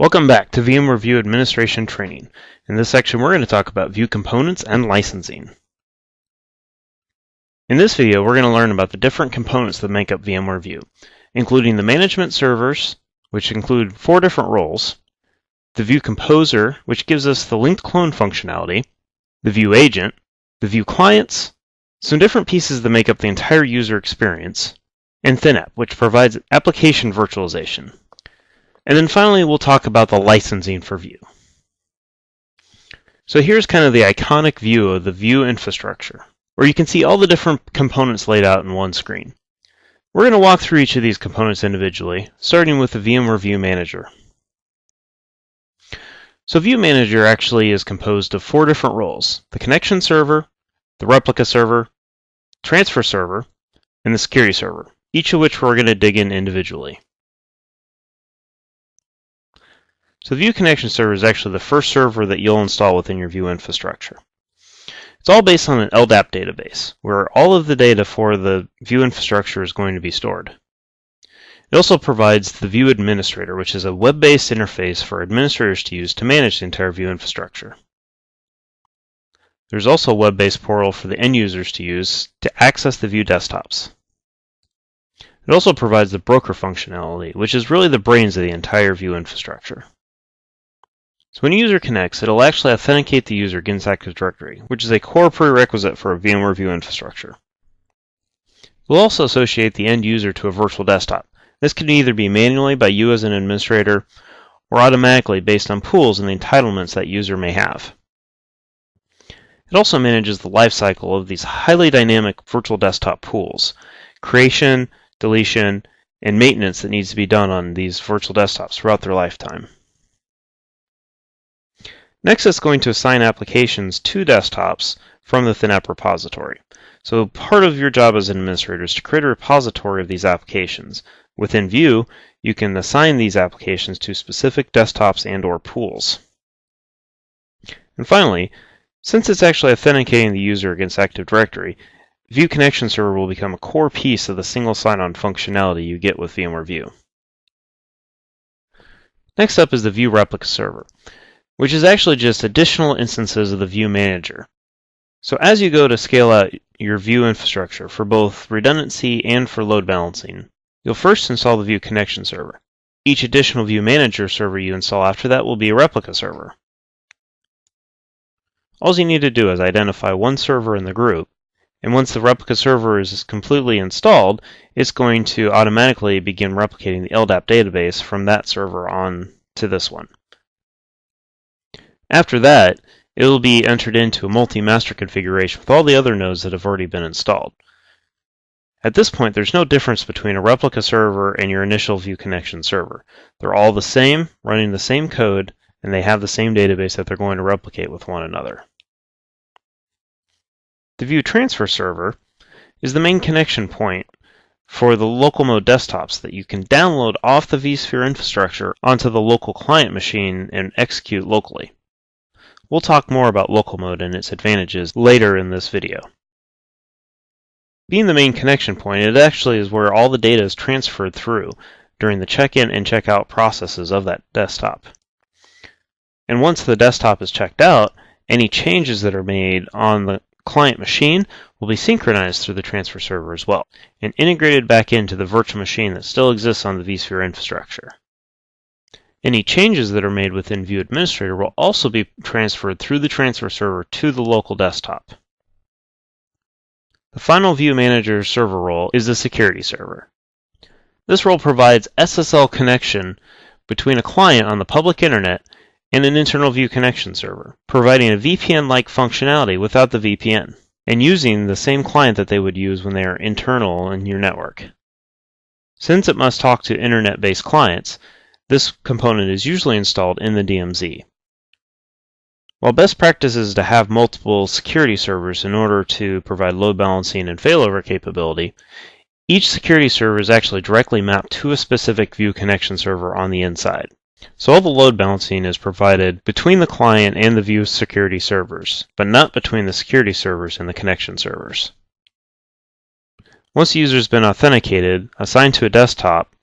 Welcome back to VMware View Administration Training. In this section, we're going to talk about View components and licensing. In this video, we're going to learn about the different components that make up VMware View, including the management servers, which include 4 different roles, the View Composer, which gives us the linked clone functionality, the View Agent, the View Clients, some different pieces that make up the entire user experience, and ThinApp, which provides application virtualization. And then finally, we'll talk about the licensing for View. So here's kind of the iconic view of the View infrastructure, where you can see all the different components laid out in one screen. We're going to walk through each of these components individually, starting with the VMware View Manager. So View Manager actually is composed of 4 different roles: the connection server, the replica server, transfer server, and the security server, each of which we're going to dig in individually. So the View Connection Server is actually the first server that you'll install within your View infrastructure. It's all based on an LDAP database, where all of the data for the View infrastructure is going to be stored. It also provides the View Administrator, which is a web-based interface for administrators to use to manage the entire View infrastructure. There's also a web-based portal for the end users to use to access the View desktops. It also provides the broker functionality, which is really the brains of the entire View infrastructure. So when a user connects, it'll actually authenticate the user against Active Directory, which is a core prerequisite for a VMware View infrastructure. We'll also associate the end user to a virtual desktop. This can either be manually by you as an administrator, or automatically based on pools and the entitlements that user may have. It also manages the lifecycle of these highly dynamic virtual desktop pools: creation, deletion, and maintenance that needs to be done on these virtual desktops throughout their lifetime. Next, it's going to assign applications to desktops from the ThinApp repository. So part of your job as an administrator is to create a repository of these applications. Within View, you can assign these applications to specific desktops and/or pools. And finally, since it's actually authenticating the user against Active Directory, View Connection Server will become a core piece of the single sign-on functionality you get with VMware View. Next up is the View Replica Server, which is actually just additional instances of the View Manager. So as you go to scale out your View infrastructure for both redundancy and for load balancing, you'll first install the View Connection Server. Each additional View Manager server you install after that will be a replica server. All you need to do is identify one server in the group, and once the replica server is completely installed, it's going to automatically begin replicating the LDAP database from that server on to this one. After that, it will be entered into a multi-master configuration with all the other nodes that have already been installed. At this point, there's no difference between a replica server and your initial View Connection server. They're all the same, running the same code, and they have the same database that they're going to replicate with one another. The View Transfer Server is the main connection point for the local mode desktops that you can download off the vSphere infrastructure onto the local client machine and execute locally. We'll talk more about local mode and its advantages later in this video. Being the main connection point, it actually is where all the data is transferred through during the check-in and check-out processes of that desktop. And once the desktop is checked out, any changes that are made on the client machine will be synchronized through the transfer server as well, and integrated back into the virtual machine that still exists on the vSphere infrastructure. Any changes that are made within View Administrator will also be transferred through the transfer server to the local desktop. The final View Manager server role is the security server. This role provides SSL connection between a client on the public internet and an internal View Connection Server, providing a VPN-like functionality without the VPN, and using the same client that they would use when they are internal in your network. Since it must talk to internet-based clients, this component is usually installed in the DMZ. While best practice is to have multiple security servers in order to provide load balancing and failover capability, each security server is actually directly mapped to a specific View Connection Server on the inside. So all the load balancing is provided between the client and the View security servers, but not between the security servers and the connection servers. Once the user has been authenticated, assigned to a desktop,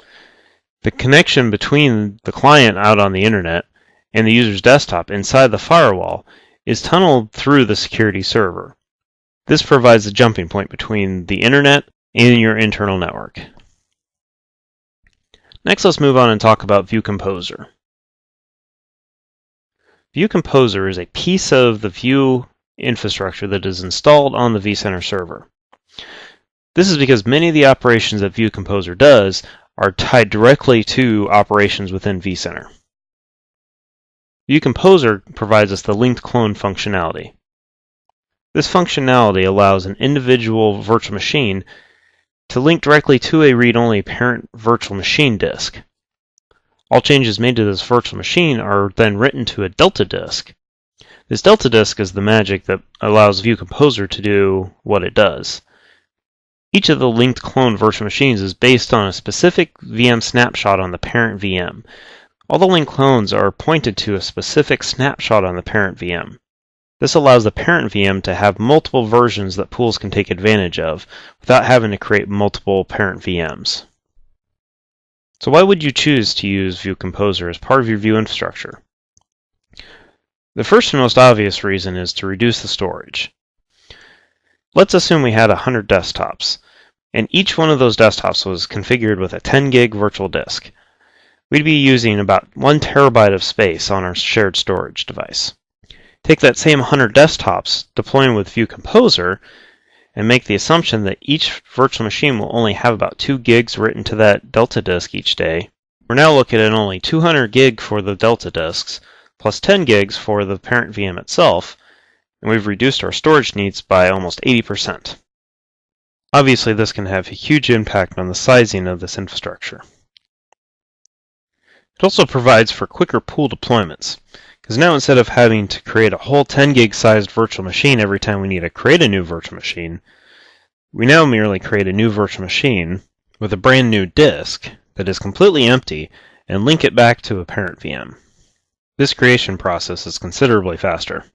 The connection between the client out on the internet and the user's desktop inside the firewall is tunneled through the security server. This provides the jumping point between the internet and your internal network. Next, let's move on and talk about View Composer. View Composer is a piece of the View infrastructure that is installed on the vCenter server. This is because many of the operations that View Composer does are tied directly to operations within vCenter. View Composer provides us the linked clone functionality. This functionality allows an individual virtual machine to link directly to a read-only parent virtual machine disk. All changes made to this virtual machine are then written to a delta disk. This delta disk is the magic that allows View Composer to do what it does. Each of the linked clone virtual machines is based on a specific VM snapshot on the parent VM. All the linked clones are pointed to a specific snapshot on the parent VM. This allows the parent VM to have multiple versions that pools can take advantage of without having to create multiple parent VMs. So why would you choose to use View Composer as part of your View infrastructure? The first and most obvious reason is to reduce the storage. Let's assume we had 100 desktops, and each one of those desktops was configured with a 10 gig virtual disk. We'd be using about 1 terabyte of space on our shared storage device. Take that same 100 desktops, deploy them with View Composer, and make the assumption that each virtual machine will only have about 2 gigs written to that delta disk each day. We're now looking at only 200 gig for the delta disks, plus 10 gigs for the parent VM itself, and we've reduced our storage needs by almost 80%. Obviously, this can have a huge impact on the sizing of this infrastructure. It also provides for quicker pool deployments, because now instead of having to create a whole 10 gig sized virtual machine every time we need to create a new virtual machine, we now merely create a new virtual machine with a brand new disk that is completely empty and link it back to a parent VM. This creation process is considerably faster.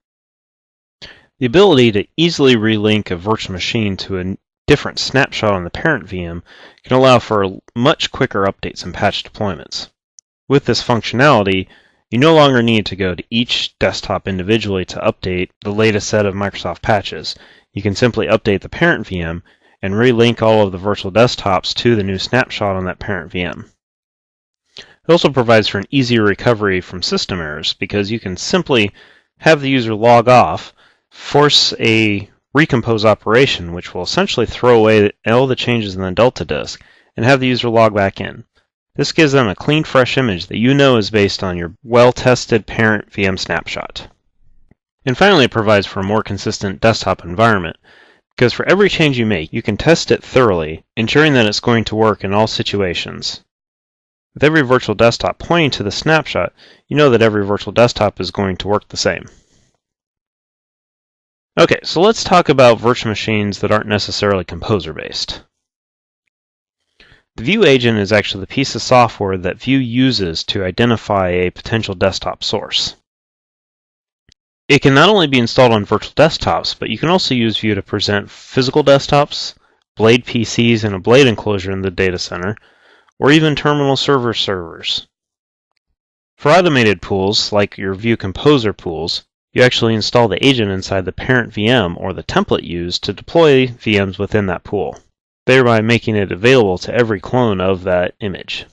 The ability to easily relink a virtual machine to a different snapshot on the parent VM can allow for much quicker updates and patch deployments. With this functionality, you no longer need to go to each desktop individually to update the latest set of Microsoft patches. You can simply update the parent VM and relink all of the virtual desktops to the new snapshot on that parent VM. It also provides for an easier recovery from system errors because you can simply have the user log off, force a recompose operation, which will essentially throw away all the changes in the delta disk, and have the user log back in. This gives them a clean, fresh image that you know is based on your well-tested parent VM snapshot. And finally, it provides for a more consistent desktop environment, because for every change you make, you can test it thoroughly, ensuring that it's going to work in all situations. With every virtual desktop pointing to the snapshot, you know that every virtual desktop is going to work the same. Okay, so let's talk about virtual machines that aren't necessarily Composer-based. The View agent is actually the piece of software that View uses to identify a potential desktop source. It can not only be installed on virtual desktops, but you can also use View to present physical desktops, Blade PCs in a Blade enclosure in the data center, or even terminal servers. For automated pools, like your View Composer pools, you actually install the agent inside the parent VM or the template used to deploy VMs within that pool, thereby making it available to every clone of that image.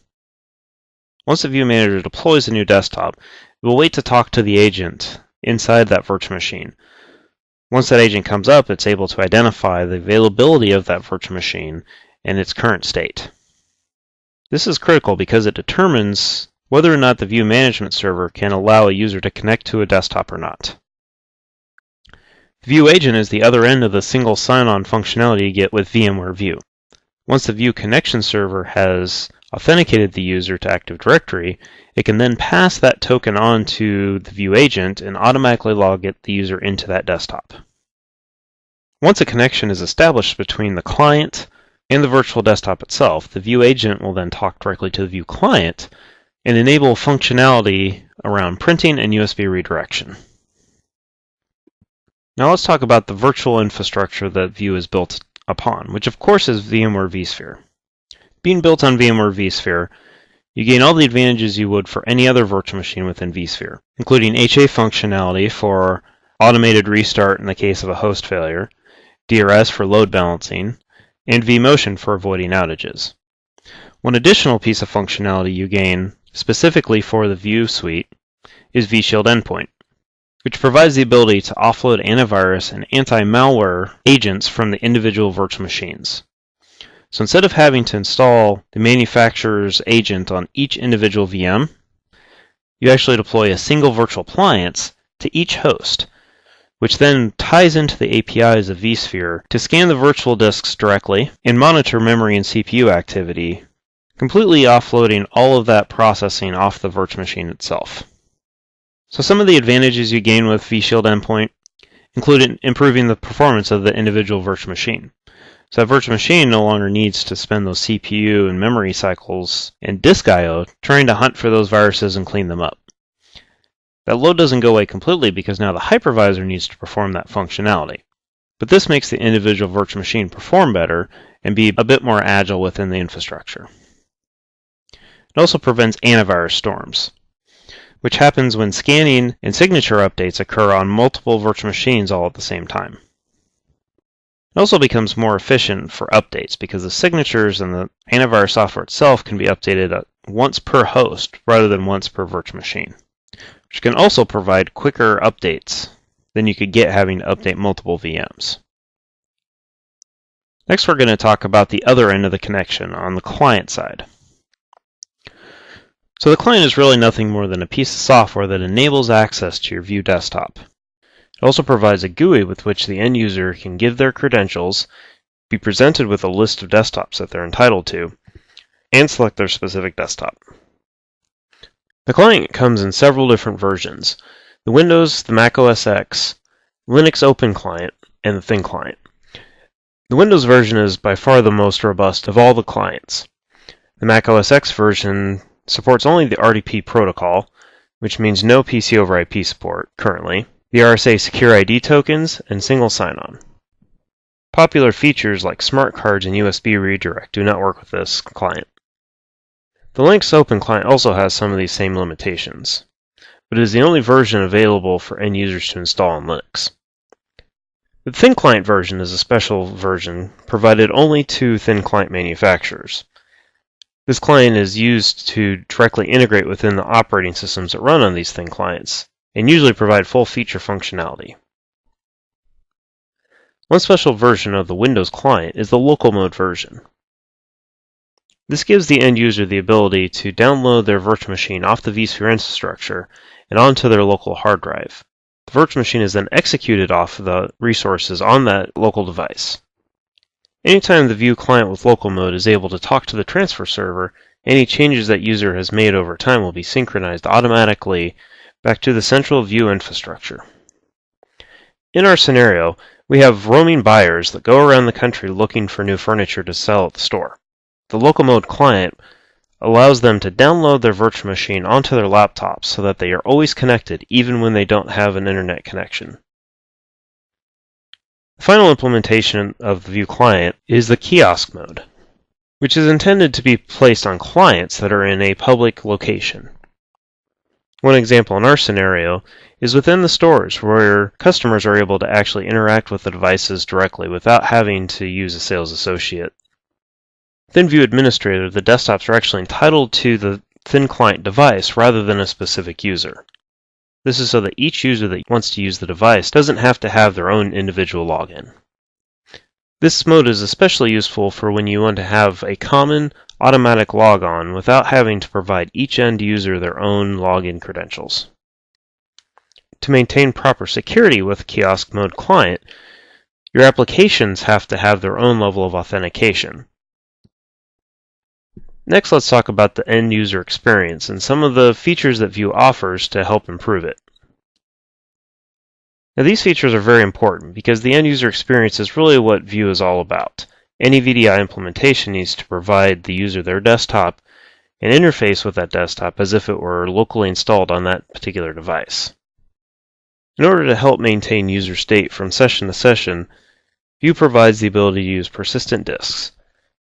Once the View Manager deploys a new desktop, it will wait to talk to the agent inside that virtual machine. Once that agent comes up, it's able to identify the availability of that virtual machine and its current state. This is critical because it determines whether or not the View Management Server can allow a user to connect to a desktop or not. The View Agent is the other end of the single sign-on functionality you get with VMware View. Once the View Connection Server has authenticated the user to Active Directory, it can then pass that token on to the View Agent and automatically log the user into that desktop. Once a connection is established between the client and the virtual desktop itself, the View Agent will then talk directly to the View Client and enable functionality around printing and USB redirection. Now let's talk about the virtual infrastructure that View is built upon, which of course is VMware vSphere. Being built on VMware vSphere, you gain all the advantages you would for any other virtual machine within vSphere, including HA functionality for automated restart in the case of a host failure, DRS for load balancing, and vMotion for avoiding outages. One additional piece of functionality you gain specifically for the View suite is vShield Endpoint, which provides the ability to offload antivirus and anti-malware agents from the individual virtual machines. So instead of having to install the manufacturer's agent on each individual VM, you actually deploy a single virtual appliance to each host, which then ties into the APIs of vSphere to scan the virtual disks directly and monitor memory and CPU activity, completely offloading all of that processing off the virtual machine itself. So some of the advantages you gain with vShield Endpoint include improving the performance of the individual virtual machine. So that virtual machine no longer needs to spend those CPU and memory cycles and disk I/O trying to hunt for those viruses and clean them up. That load doesn't go away completely because now the hypervisor needs to perform that functionality. But this makes the individual virtual machine perform better and be a bit more agile within the infrastructure. It also prevents antivirus storms, which happens when scanning and signature updates occur on multiple virtual machines all at the same time. It also becomes more efficient for updates because the signatures and the antivirus software itself can be updated once per host rather than once per virtual machine, which can also provide quicker updates than you could get having to update multiple VMs. Next, we're going to talk about the other end of the connection on the client side. So the client is really nothing more than a piece of software that enables access to your View desktop. It also provides a GUI with which the end user can give their credentials, be presented with a list of desktops that they're entitled to, and select their specific desktop. The client comes in several different versions: the Windows, the Mac OS X, Linux Open Client, and the Thin Client. The Windows version is by far the most robust of all the clients. The Mac OS X version supports only the RDP protocol, which means no PC over IP support currently, the RSA Secure ID tokens, and single sign-on. Popular features like smart cards and USB redirect do not work with this client. The Linux Open Client also has some of these same limitations, but it is the only version available for end users to install on Linux. The Thin Client version is a special version provided only to thin client manufacturers. This client is used to directly integrate within the operating systems that run on these thin clients, and usually provide full feature functionality. One special version of the Windows client is the local mode version. This gives the end user the ability to download their virtual machine off the vSphere infrastructure and onto their local hard drive. The virtual machine is then executed off the resources on that local device. Anytime the View client with local mode is able to talk to the transfer server, any changes that user has made over time will be synchronized automatically back to the central View infrastructure. In our scenario, we have roaming buyers that go around the country looking for new furniture to sell at the store. The local mode client allows them to download their virtual machine onto their laptops so that they are always connected even when they don't have an internet connection. The final implementation of the View client is the kiosk mode, which is intended to be placed on clients that are in a public location. One example in our scenario is within the stores where customers are able to actually interact with the devices directly without having to use a sales associate. Within View Administrator, the desktops are actually entitled to the thin client device rather than a specific user. This is so that each user that wants to use the device doesn't have to have their own individual login. This mode is especially useful for when you want to have a common automatic logon without having to provide each end user their own login credentials. To maintain proper security with Kiosk Mode Client, your applications have to have their own level of authentication. Next, let's talk about the end user experience and some of the features that View offers to help improve it. Now, these features are very important because the end user experience is really what View is all about. Any VDI implementation needs to provide the user their desktop and interface with that desktop as if it were locally installed on that particular device. In order to help maintain user state from session to session, View provides the ability to use persistent disks.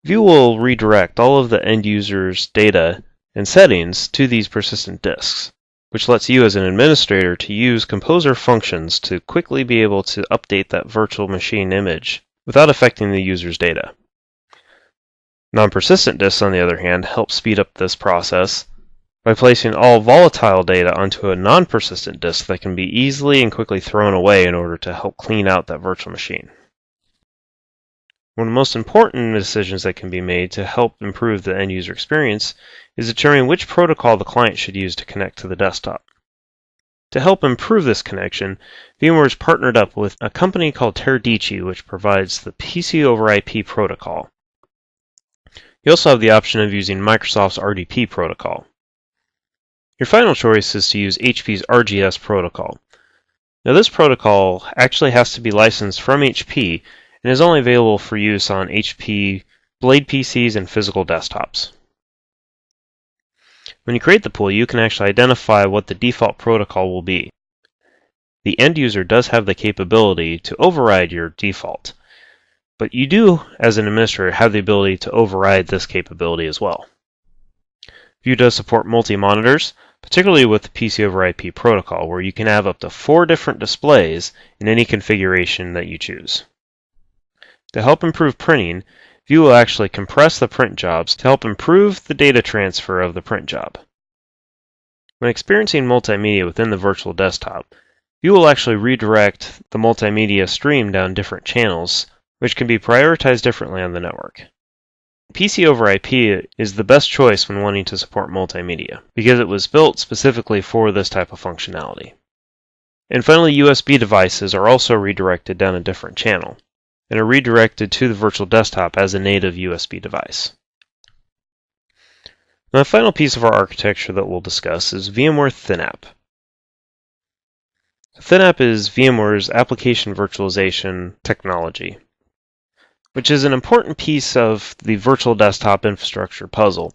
View will redirect all of the end user's data and settings to these persistent disks, which lets you as an administrator to use Composer functions to quickly be able to update that virtual machine image without affecting the user's data. Non-persistent disks, on the other hand, help speed up this process by placing all volatile data onto a non-persistent disk that can be easily and quickly thrown away in order to help clean out that virtual machine. One of the most important decisions that can be made to help improve the end-user experience is determining which protocol the client should use to connect to the desktop. To help improve this connection, VMware has partnered up with a company called Teradici, which provides the PC over IP protocol. You also have the option of using Microsoft's RDP protocol. Your final choice is to use HP's RGS protocol. Now, this protocol actually has to be licensed from HP and is only available for use on HP Blade PCs and physical desktops. When you create the pool, you can actually identify what the default protocol will be. The end user does have the capability to override your default, but you do, as an administrator, have the ability to override this capability as well. View does support multi-monitors, particularly with the PC over IP protocol, where you can have up to 4 different displays in any configuration that you choose. To help improve printing, View will actually compress the print jobs to help improve the data transfer of the print job. When experiencing multimedia within the virtual desktop, View will actually redirect the multimedia stream down different channels, which can be prioritized differently on the network. PC over IP is the best choice when wanting to support multimedia, because it was built specifically for this type of functionality. And finally, USB devices are also redirected down a different channel, and are redirected to the virtual desktop as a native USB device. Now, the final piece of our architecture that we'll discuss is VMware ThinApp. ThinApp is VMware's application virtualization technology, which is an important piece of the virtual desktop infrastructure puzzle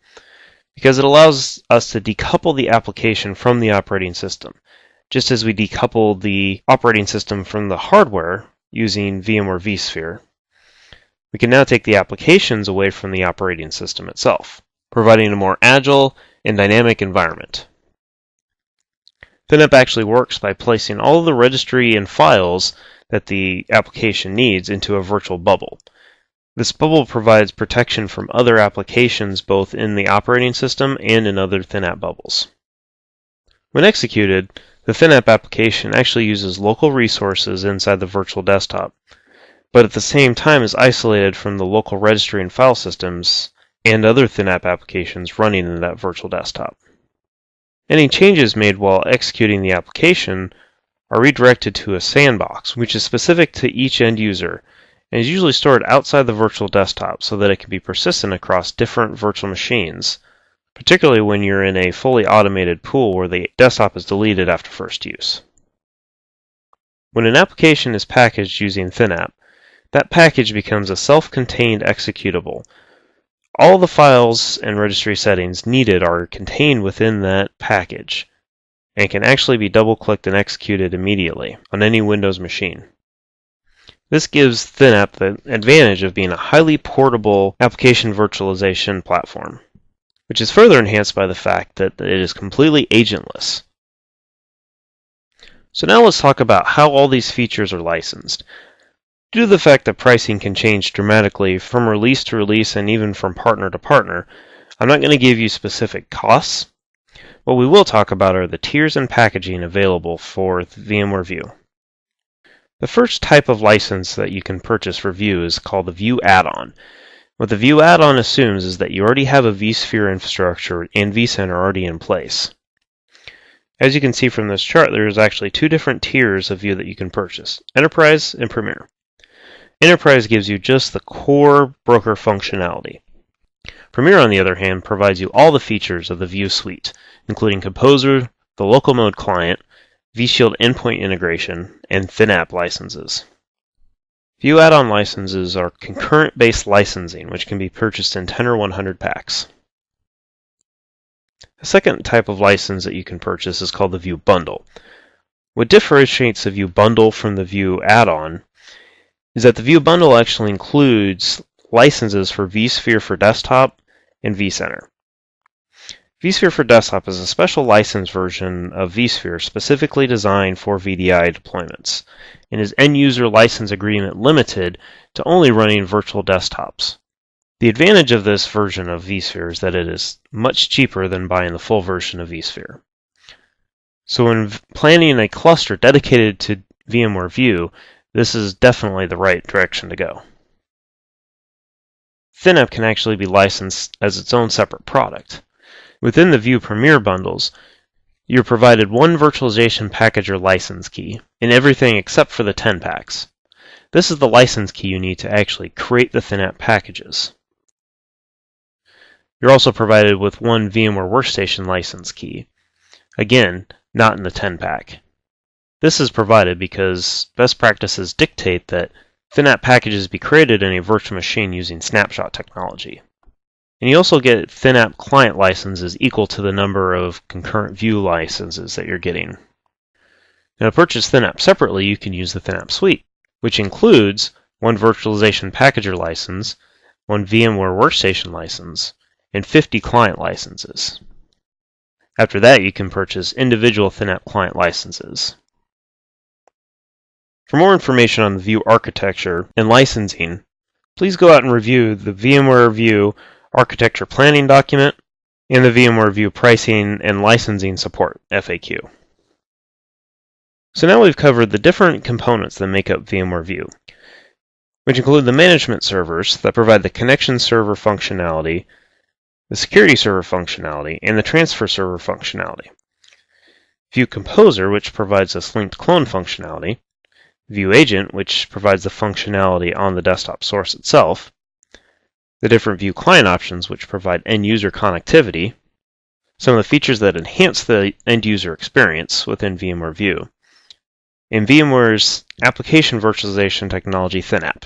because it allows us to decouple the application from the operating system, just as we decouple the operating system from the hardware using VMware vSphere. We can now take the applications away from the operating system itself, providing a more agile and dynamic environment. ThinApp actually works by placing all of the registry and files that the application needs into a virtual bubble. This bubble provides protection from other applications both in the operating system and in other ThinApp bubbles. When executed, the ThinApp application actually uses local resources inside the virtual desktop, but at the same time is isolated from the local registry and file systems and other ThinApp applications running in that virtual desktop. Any changes made while executing the application are redirected to a sandbox, which is specific to each end user and is usually stored outside the virtual desktop so that it can be persistent across different virtual machines, particularly when you're in a fully automated pool where the desktop is deleted after first use. When an application is packaged using ThinApp, that package becomes a self-contained executable. All the files and registry settings needed are contained within that package and can actually be double-clicked and executed immediately on any Windows machine. This gives ThinApp the advantage of being a highly portable application virtualization platform, which is further enhanced by the fact that it is completely agentless. So now let's talk about how all these features are licensed. Due to the fact that pricing can change dramatically from release to release and even from partner to partner, I'm not going to give you specific costs. What we will talk about are the tiers and packaging available for VMware View. The first type of license that you can purchase for View is called the View Add-on. What the View Add-on assumes is that you already have a vSphere infrastructure and vCenter already in place. As you can see from this chart, there's actually 2 different tiers of View that you can purchase, Enterprise and Premier. Enterprise gives you just the core broker functionality. Premier, on the other hand, provides you all the features of the View suite, including Composer, the local mode client, vShield endpoint integration, and ThinApp licenses. View add-on licenses are concurrent-based licensing, which can be purchased in 10 or 100 packs. The second type of license that you can purchase is called the View Bundle. What differentiates the View Bundle from the View add-on is that the View Bundle actually includes licenses for vSphere for desktop and vCenter. vSphere for Desktop is a special license version of vSphere specifically designed for VDI deployments, and is end-user license agreement limited to only running virtual desktops. The advantage of this version of vSphere is that it is much cheaper than buying the full version of vSphere. So when planning a cluster dedicated to VMware View, this is definitely the right direction to go. ThinApp can actually be licensed as its own separate product. Within the View Premier bundles, you're provided one virtualization packager license key in everything except for the 10 packs. This is the license key you need to actually create the ThinApp packages. You're also provided with one VMware Workstation license key, again, not in the 10 pack. This is provided because best practices dictate that ThinApp packages be created in a virtual machine using snapshot technology. And you also get ThinApp client licenses equal to the number of concurrent View licenses that you're getting. Now, to purchase ThinApp separately, you can use the ThinApp Suite, which includes one virtualization packager license, one VMware Workstation license, and 50 client licenses. After that, you can purchase individual ThinApp client licenses. For more information on the View architecture and licensing, please go out and review the VMware View Architecture Planning document and the VMware View Pricing and Licensing Support FAQ. So now we've covered the different components that make up VMware View, which include the management servers that provide the connection server functionality, the security server functionality, and the transfer server functionality. View Composer, which provides this linked clone functionality, View Agent, which provides the functionality on the desktop source itself, the different View client options, which provide end-user connectivity, some of the features that enhance the end-user experience within VMware View, and VMware's application virtualization technology, ThinApp.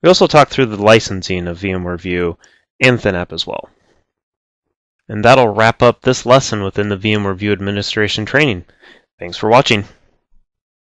We also talked through the licensing of VMware View and ThinApp as well. And that'll wrap up this lesson within the VMware View Administration training. Thanks for watching.